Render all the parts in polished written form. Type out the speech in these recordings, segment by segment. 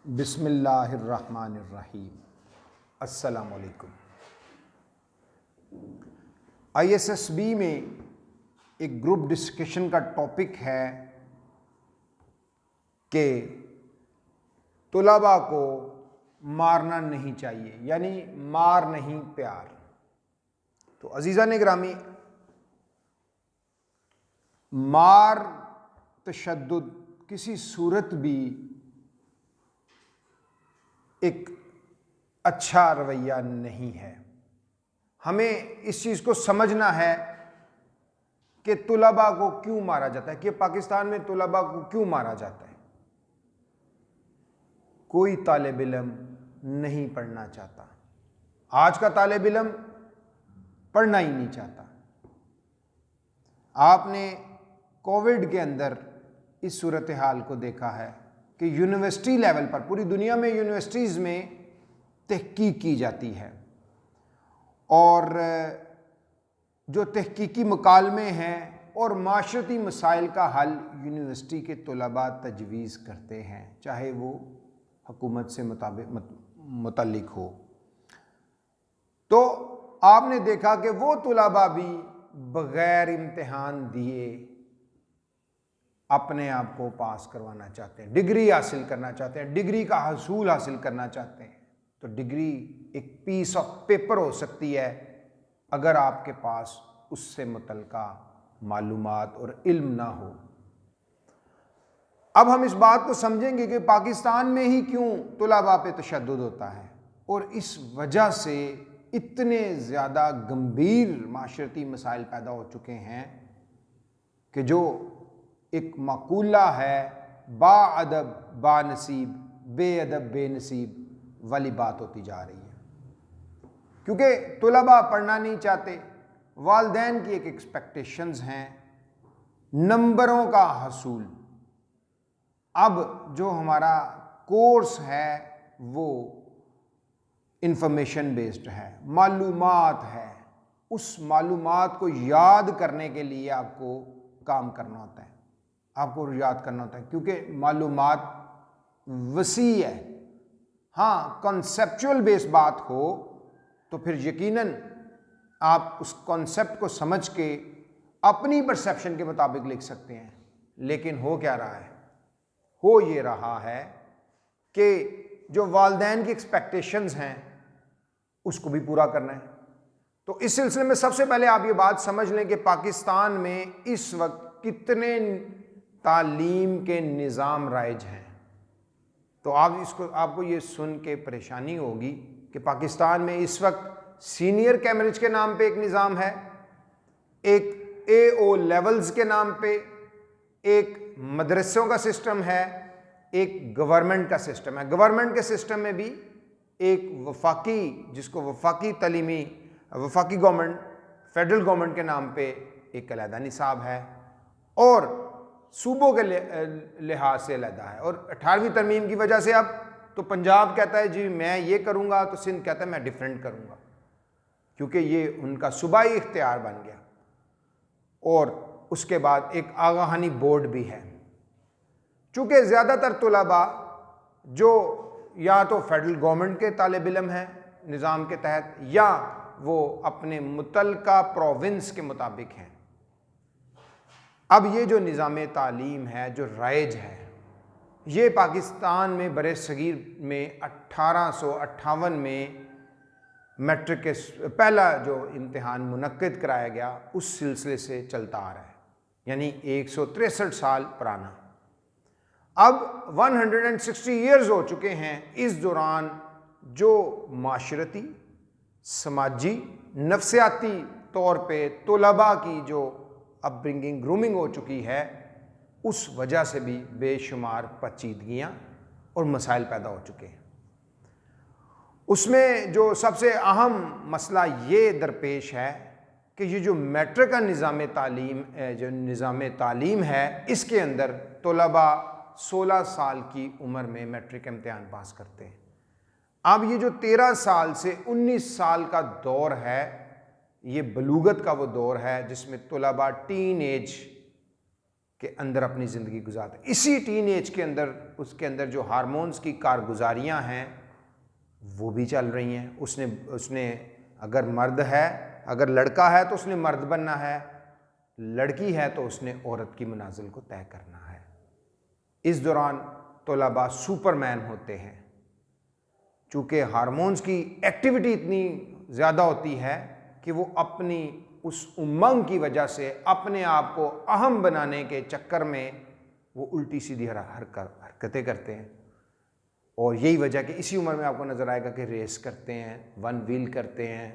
बिस्मिल्लाहिर्रहमानिर्रहीम। अस्सलामुअलैकुम। ISSB में एक ग्रुप डिस्कशन का टॉपिक है कि तुलबा को मारना नहीं चाहिए, यानी मार नहीं प्यार। तो अजीज़ान गिरामी, मार तशद्दुद किसी सूरत भी एक अच्छा रवैया नहीं है। हमें इस चीज़ को समझना है कि तुलबा को क्यों मारा जाता है, कि पाकिस्तान में तुलबा को क्यों मारा जाता है। कोई तालिब इल्म नहीं पढ़ना चाहता, आज का तालिब इल्म पढ़ना ही नहीं चाहता। आपने कोविड के अंदर इस सूरत हाल को देखा है कि यूनिवर्सिटी लेवल पर, पूरी दुनिया में यूनिवर्सिटीज़ में तहकीक की जाती है और जो तहकीकी मुकालमे हैं और माशरती मसाइल का हल यूनिवर्सिटी के तुलबा तजवीज़ करते हैं, चाहे वो हुकूमत से मुतल्लिक हो। तो आपने देखा कि वो तुलबा भी बग़ैर इम्तिहान दिए अपने आप को पास करवाना चाहते हैं, डिग्री हासिल करना चाहते हैं, डिग्री का हसूल हासिल करना चाहते हैं। तो डिग्री एक पीस ऑफ पेपर हो सकती है अगर आपके पास उससे मुतल्लिका मालूमात और इल्म ना हो। अब हम इस बात को समझेंगे कि पाकिस्तान में ही क्यों तुलबा पे तशद्दुद होता है और इस वजह से इतने ज़्यादा गंभीर माशरती मसाइल पैदा हो चुके हैं कि जो एक मकूला है, बाअदब बानसीब बेअदब बेनसीब वाली बात होती जा रही है। क्योंकि तुलबा पढ़ना नहीं चाहते, वालिदैन की एक एक्सपेक्टेशंस हैं, नंबरों का हसूल। अब जो हमारा कोर्स है वो इंफॉर्मेशन बेस्ड है, मालूमात है। उस मालूमात को याद करने के लिए आपको काम करना होता है, आपको याद करना होता है, क्योंकि मालूमात वसी है। हाँ, कॉन्सेप्चुअल बेस्ड बात हो तो फिर यकीनन आप उस कॉन्सेप्ट को समझ के अपनी परसेप्शन के मुताबिक लिख सकते हैं। लेकिन हो क्या रहा है? हो ये रहा है कि जो वालिदैन की एक्सपेक्टेशंस हैं उसको भी पूरा करना है। तो इस सिलसिले में सबसे पहले आप ये बात समझ लें कि पाकिस्तान में इस वक्त कितने तालीम के निज़ाम राइज हैं। तो आपको ये सुन के परेशानी होगी कि पाकिस्तान में इस वक्त सीनियर कैम्ब्रिज के नाम पे एक निज़ाम है, एक AO लेवल्स के नाम पे एक मदरसों का सिस्टम है, एक गवर्नमेंट का सिस्टम है। गवर्नमेंट के सिस्टम में भी एक वफाकी, जिसको वफाकी गवर्नमेंट, फेडरल गवर्नमेंट के नाम पे एक अलहदा निसाब है और सूबों के लिहाज से अलहदा है। और 18वीं तरमीम की वजह से अब तो पंजाब कहता है जी मैं ये करूँगा, तो सिंध कहता है मैं डिफरेंट करूँगा, क्योंकि ये उनका सूबाई इख्तियार बन गया। और उसके बाद एक आगाहानी बोर्ड भी है। चूँकि ज़्यादातर तुलबा जो या तो फेडरल गवर्नमेंट के तालिब इल्म हैं निज़ाम के तहत, या वो अपने मुतल्लिका प्रोविंस के मुताबिक हैं। अब ये जो निज़ाम तालीम है, जो राइज है, ये पाकिस्तान में बरे सगीर में 1858 में मैट्रिक के पहला जो इम्तिहान मुनक्किद कराया गया उस सिलसिले से चलता आ रहा है, यानी 163 साल पुराना। अब 160 ईयर्स हो चुके हैं। इस दौरान जो माशरती, समाजी, नफ्सियाती तौर पे तुलबा की जो अपब्रिंगिंग, ग्रूमिंग हो चुकी है, उस वजह से भी बेशुमार पेचीदगियाँ और मसाइल पैदा हो चुके हैं। उसमें जो सबसे अहम मसला ये दरपेश है कि ये जो मैट्रिक का निज़ाम तालीम है, इसके अंदर तुलबा 16 साल की उम्र में मैट्रिक इम्तिहान पास करते हैं। अब ये जो 13 साल से 19 साल का दौर है, ये बलूगत का वो दौर है जिसमें तुलबा टीन एज के अंदर अपनी ज़िंदगी गुजारते हैं। इसी टीन एज के अंदर उसके अंदर जो हार्मोन्स की कारगुजारियाँ हैं वो भी चल रही हैं। उसने अगर मर्द है, अगर लड़का है तो उसने मर्द बनना है, लड़की है तो उसने औरत की मनाजिल को तय करना है। इस दौरान तलबा सुपरमैन होते हैं। चूँकि हार्मोन्स की एक्टिविटी इतनी ज़्यादा होती है कि वो अपनी उस उमंग की वजह से अपने आप को अहम बनाने के चक्कर में वो उल्टी सीधी हरकतें करते हैं। और यही वजह कि इसी उम्र में आपको नज़र आएगा कि रेस करते हैं, वन व्हील करते हैं,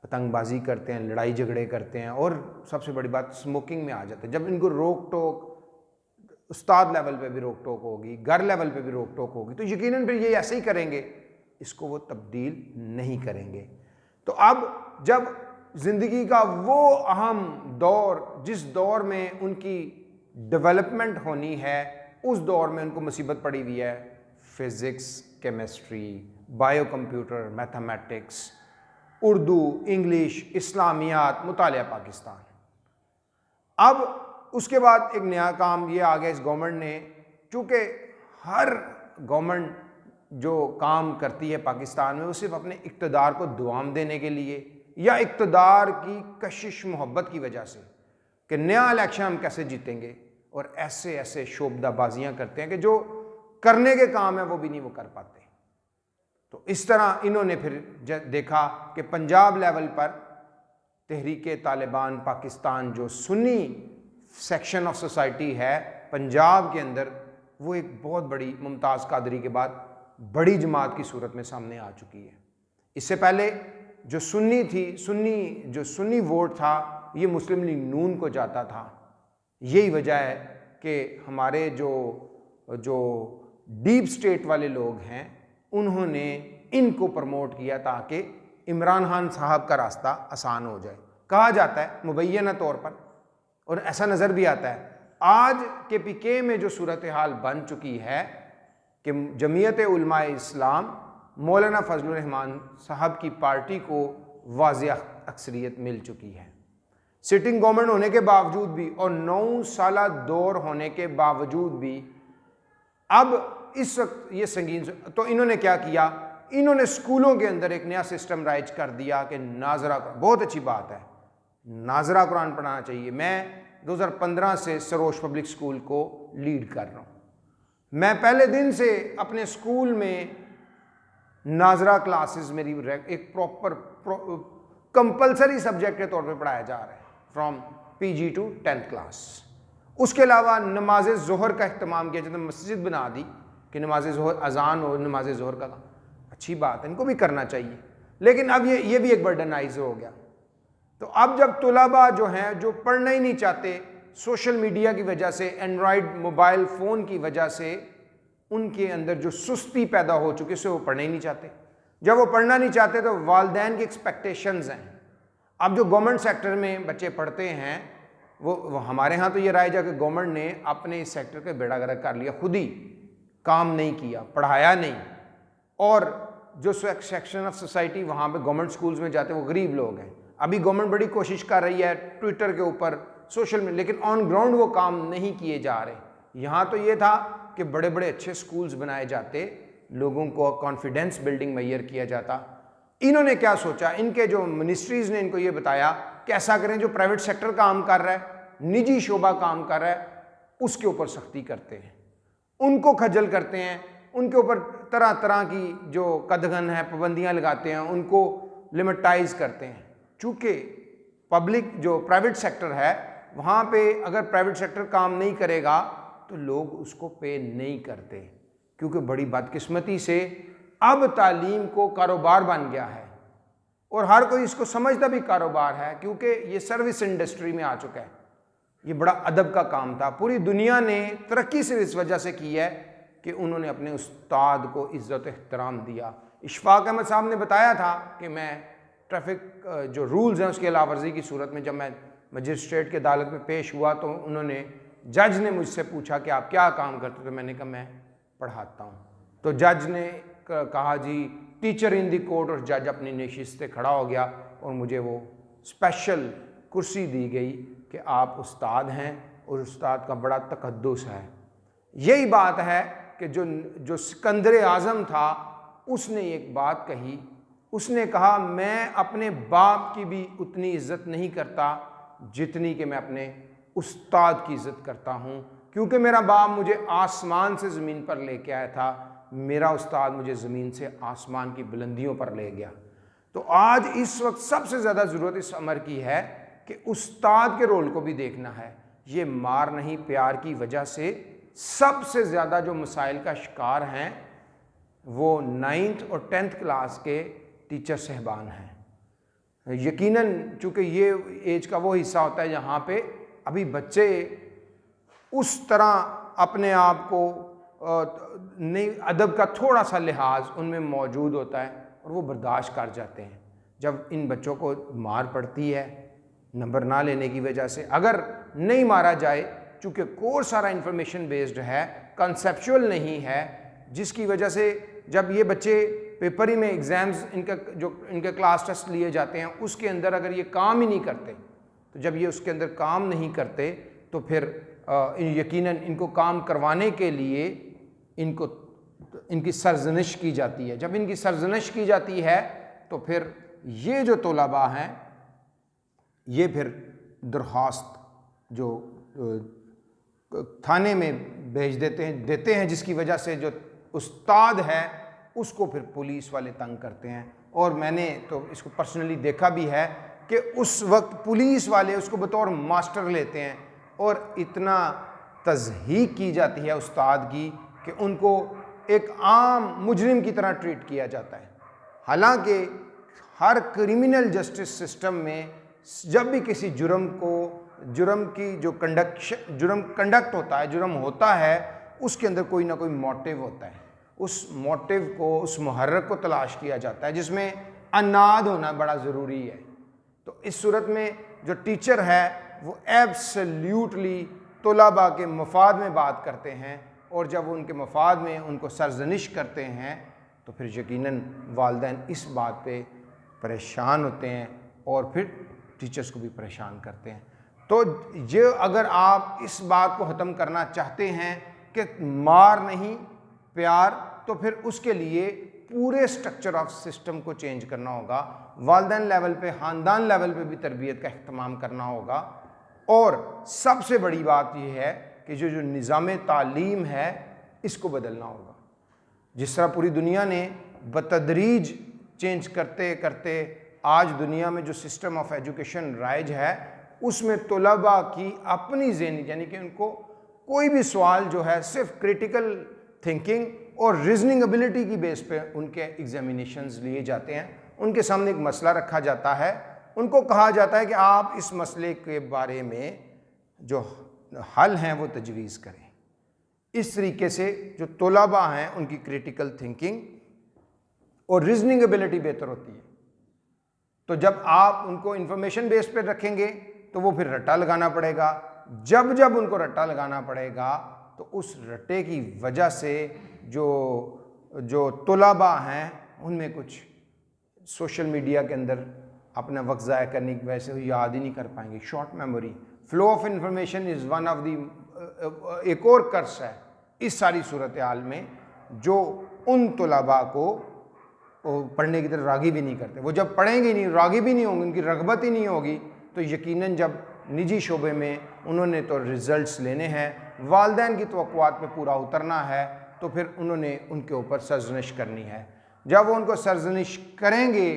पतंगबाजी करते हैं, लड़ाई झगड़े करते हैं, और सबसे बड़ी बात स्मोकिंग में आ जाते हैं। जब इनको रोक टोक उस्ताद लेवल पे भी रोक टोक होगी, घर लेवल पे भी रोक टोक होगी, तो यकीनन फिर ये ऐसे ही करेंगे, इसको वो तब्दील नहीं करेंगे। तो अब जब ज़िंदगी का वो अहम दौर, जिस दौर में उनकी डेवलपमेंट होनी है, उस दौर में उनको मुसीबत पड़ी हुई है। Physics, chemistry, bio computer, mathematics, Urdu, English, इस्लामियात, मुतालिया पाकिस्तान। अब उसके बाद एक नया काम ये आ गया इस गवर्नमेंट ने, चूँकि हर गवर्नमेंट जो काम करती है पाकिस्तान में वो सिर्फ अपने इक़्तिदार को दुआम देने के लिए या इक़्तिदार की कशिश मोहब्बत की वजह से कि नया इलेक्शन हम कैसे जीतेंगे, और ऐसे ऐसे शोबदाबाजियाँ करते हैं कि जो करने के काम है वो भी नहीं वो कर पाते। तो इस तरह इन्होंने फिर देखा कि पंजाब लेवल पर तहरीक तालिबान पाकिस्तान जो सुन्नी सेक्शन ऑफ सोसाइटी है पंजाब के अंदर, वो एक बहुत बड़ी मुमताज़ कादरी के बाद बड़ी जमात की सूरत में सामने आ चुकी है। इससे पहले जो सुन्नी थी, सुन्नी वोट था, ये मुस्लिम लीग नून को जाता था। यही वजह है कि हमारे जो डीप स्टेट वाले लोग हैं उन्होंने इनको प्रमोट किया ताकि इमरान खान साहब का रास्ता आसान हो जाए। कहा जाता है मुबैना तौर पर, और ऐसा नज़र भी आता है आज के पीके में जो सूरत हाल बन चुकी है कि जमीयत उलमाए इस्लाम मौलाना फजलुर रहमान साहब की पार्टी को वाज़िह अक्सरियत मिल चुकी है। सिटिंग गवर्नमेंट होने के बावजूद भी और 9 साला दौर होने के बावजूद भी अब इस वक्त ये संगीन, तो इन्होंने क्या किया, इन्होंने स्कूलों के अंदर एक नया सिस्टम राइज कर दिया कि नाजरा, बहुत अच्छी बात है, नाजरा कुरान पढ़ाना चाहिए। मैं 2015 से सरोज पब्लिक स्कूल को लीड कर रहा हूँ। मैं पहले दिन से अपने स्कूल में नाजरा क्लासेस मेरी एक प्रॉपर कंपलसरी सब्जेक्ट के तौर पे पढ़ाया जा रहा है from PG to 10th class. उसके अलावा नमाज ज़ोहर का इख्तिमाम किया जाता है, मस्जिद बना दी कि नमाज ज़ोहर अजान हो, नमाज ज़ोहर का अच्छी बात है, इनको भी करना चाहिए। लेकिन अब ये भी एक बर्डनाइज हो गया। तो अब जब तलबा जो हैं जो पढ़ना ही नहीं चाहते, सोशल मीडिया की वजह से, एंड्रॉयड मोबाइल फ़ोन की वजह से उनके अंदर जो सुस्ती पैदा हो चुकी है, वो पढ़ना ही नहीं चाहते। जब वो पढ़ना नहीं चाहते तो वालिदैन की एक्सपेक्टेशंस हैं। अब जो गवर्नमेंट सेक्टर में बच्चे पढ़ते हैं वो हमारे यहाँ तो ये राय जा कि गवर्नमेंट ने अपने इस सेक्टर का बेड़ा गर्क कर लिया, खुद ही काम नहीं किया, पढ़ाया नहीं। और जो सेक्शन ऑफ सोसाइटी वहाँ पे गवर्नमेंट स्कूल्स में जाते हैं वो गरीब लोग हैं। अभी गवर्नमेंट बड़ी कोशिश कर रही है ट्विटर के ऊपर, सोशल मीडिया, लेकिन ऑन ग्राउंड वो काम नहीं किए जा रहे। यहाँ तो ये था कि बड़े बड़े अच्छे स्कूल्स बनाए जाते, लोगों को कॉन्फिडेंस बिल्डिंग मैयर किया जाता। इन्होंने क्या सोचा, इनके जो मिनिस्ट्रीज़ ने इनको ये बताया कि ऐसा करें, जो प्राइवेट सेक्टर काम कर रहा है, निजी शोबा काम कर रहा है, उसके ऊपर सख्ती करते हैं, उनको खजल करते हैं, उनके ऊपर तरह तरह की जो कदगन है पाबंदियाँ लगाते हैं, उनको लिमिटाइज करते हैं। चूँकि पब्लिक जो प्राइवेट सेक्टर है वहाँ पे अगर प्राइवेट सेक्टर काम नहीं करेगा तो लोग उसको पे नहीं करते, क्योंकि बड़ी बदकिस्मती से अब तालीम को कारोबार बन गया है और हर कोई इसको समझता भी कारोबार है, क्योंकि ये सर्विस इंडस्ट्री में आ चुका है। ये बड़ा अदब का काम था। पूरी दुनिया ने तरक्की से इस वजह से की है कि उन्होंने अपने उस्ताद को इज़्ज़त एहतराम दिया। इशफाक अहमद साहब ने बताया था कि मैं ट्रैफिक जो रूल्स हैं उसकी खिलाफवर्जी की सूरत में जब मैं मजिस्ट्रेट के अदालत में पेश हुआ तो उन्होंने, जज ने मुझसे पूछा कि आप क्या काम करते, तो मैंने कहा मैं पढ़ाता हूँ। तो जज ने कहा जी टीचर इन दी कोर्ट, और जज अपनी नशिस्त से खड़ा हो गया और मुझे वो स्पेशल कुर्सी दी गई कि आप उस्ताद हैं और उस्ताद का बड़ा तकद्दुस है। यही बात है कि जो सिकंदर आज़म था उसने एक बात कही, उसने कहा मैं अपने बाप की भी उतनी इज्जत नहीं करता जितनी कि मैं अपने उस्ताद की इज्जत करता हूँ, क्योंकि मेरा बाप मुझे आसमान से ज़मीन पर लेके आया था, मेरा उस्ताद मुझे ज़मीन से आसमान की बुलंदियों पर ले गया। तो आज इस वक्त सबसे ज़्यादा ज़रूरत इस अमर की है कि उस्ताद के रोल को भी देखना है। ये मार नहीं प्यार की वजह से सबसे ज़्यादा जो मसाइल का शिकार हैं वो 9th और 10th क्लास के टीचर साहबान हैं। यकीनन चूँकि ये एज का वो हिस्सा होता है जहाँ पे अभी बच्चे उस तरह अपने आप को नहीं, अदब का थोड़ा सा लिहाज उनमें मौजूद होता है और वो बर्दाश्त कर जाते हैं। जब इन बच्चों को मार पड़ती है नंबर ना लेने की वजह से, अगर नहीं मारा जाए, चूँकि कोर्स सारा इंफॉर्मेशन बेस्ड है, कंसेप्चुअल नहीं है, जिसकी वजह से जब ये बच्चे पेपर ही में एग्ज़ाम्स इनके क्लास टेस्ट लिए जाते हैं उसके अंदर अगर ये काम ही नहीं करते, तो जब ये उसके अंदर काम नहीं करते तो फिर यकीनन इनको काम करवाने के लिए इनकी सरजनिश की जाती है। जब इनकी सरजनिश की जाती है तो फिर ये जो तलबा हैं ये फिर दरख्वास्त जो थाने में भेज देते हैं जिसकी वजह से जो उस्ताद है उसको फिर पुलिस वाले तंग करते हैं। और मैंने तो इसको पर्सनली देखा भी है कि उस वक्त पुलिस वाले उसको बतौर मास्टर लेते हैं और इतना तज़हीक की जाती है उस्ताद की कि उनको एक आम मुजरिम की तरह ट्रीट किया जाता है। हालांकि हर क्रिमिनल जस्टिस सिस्टम में जब भी किसी जुर्म की जो कंडक्ट होता है, जुर्म होता है, उसके अंदर कोई ना कोई मोटिव होता है। उस मोटिव को, उस मुहर्रक को तलाश किया जाता है जिसमें अनाद होना बड़ा ज़रूरी है। तो इस सूरत में जो टीचर है वो एब्सोल्यूटली तलबा के मफाद में बात करते हैं और जब वो उनके मफाद में उनको सरजनिश करते हैं तो फिर यकीनन वालिदैन इस बात पे परेशान होते हैं और फिर टीचर्स को भी परेशान करते हैं। तो ये अगर आप इस बात को ख़त्म करना चाहते हैं कि मार नहीं प्यार, तो फिर उसके लिए पूरे स्ट्रक्चर ऑफ सिस्टम को चेंज करना होगा। वालिदैन लेवल पे, ख़ानदान लेवल पे भी तरबियत का अहतमाम करना होगा। और सबसे बड़ी बात यह है कि जो निज़ाम तालीम है इसको बदलना होगा। जिस तरह पूरी दुनिया ने बतदरीज चेंज करते करते आज दुनिया में जो सिस्टम ऑफ एजुकेशन राइज है उसमें तलबा की अपनी ज़हनी, यानी कि उनको कोई भी सवाल जो है सिर्फ क्रिटिकल थिंकिंग और रीजनिंग एबिलिटी की बेस पे उनके एग्जामिनेशंस लिए जाते हैं। उनके सामने एक मसला रखा जाता है, उनको कहा जाता है कि आप इस मसले के बारे में जो हल हैं वो तजवीज़ करें। इस तरीके से जो तलबा हैं उनकी क्रिटिकल थिंकिंग और रीजनिंग एबिलिटी बेहतर होती है। तो जब आप उनको इंफॉर्मेशन बेस पे रखेंगे तो वो फिर रट्टा लगाना पड़ेगा। जब उनको रट्टा लगाना पड़ेगा तो उस रट्टे की वजह से जो तलबा हैं उनमें कुछ सोशल मीडिया के अंदर अपना वक्त ज़ाया करने की वजह से वो याद ही नहीं कर पाएंगे। Short memory, flow of information is one of the एक और कर्स है इस सारी सूरत हाल में, जो उन तलबा को पढ़ने की तरफ राग़िब भी नहीं करते। वो जब पढ़ेंगे नहीं, राग़िब भी नहीं होंगे, उनकी रग़बत ही नहीं होगी, तो यकीनन जब निजी शोबे में उन्होंने तो रिज़ल्ट्स लेने हैं, वालिदैन की तवक्कुआत पे पूरा उतरना है, तो फिर उन्होंने उनके ऊपर सरजनिश करनी है। जब वो उनको सरजनिश करेंगे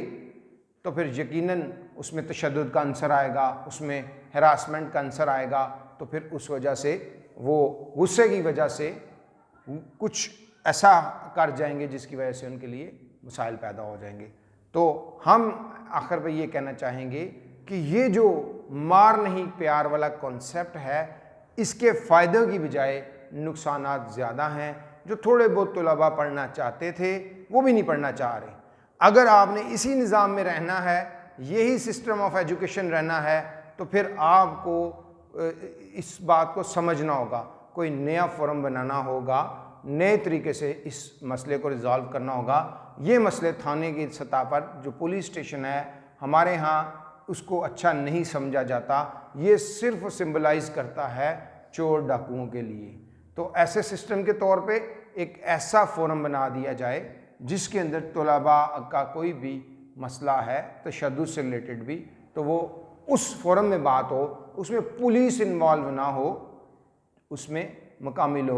तो फिर यकीनन उसमें तशद्दुद का अंसर आएगा, उसमें हरासमेंट का अंसर आएगा। तो फिर उस वजह से वो गुस्से की वजह से कुछ ऐसा कर जाएंगे जिसकी वजह से उनके लिए मसाइल पैदा हो जाएंगे। तो हम आखिर में ये कहना चाहेंगे कि ये जो मार नहीं प्यार वाला कॉन्सेप्ट है, इसके फ़ायदे की बजाय नुकसानात ज़्यादा हैं। जो थोड़े बहुत तलबा पढ़ना चाहते थे वो भी नहीं पढ़ना चाह रहे। अगर आपने इसी निज़ाम में रहना है, यही सिस्टम ऑफ एजुकेशन रहना है, तो फिर आपको इस बात को समझना होगा, कोई नया फोरम बनाना होगा, नए तरीके से इस मसले को रिज़ॉल्व करना होगा। ये मसले थाने की सतह पर जो पुलिस स्टेशन है हमारे यहाँ उसको अच्छा नहीं समझा जाता। ये सिर्फ सिंबलाइज़ करता है चोर डाकुओं के लिए। तो ऐसे सिस्टम के तौर पे एक ऐसा फोरम बना दिया जाए जिसके अंदर तलबा का कोई भी मसला है तशद्दुद से रिलेटेड भी, तो वो उस फोरम में बात हो, उसमें पुलिस इन्वॉल्व ना हो, उसमें मकामी लोग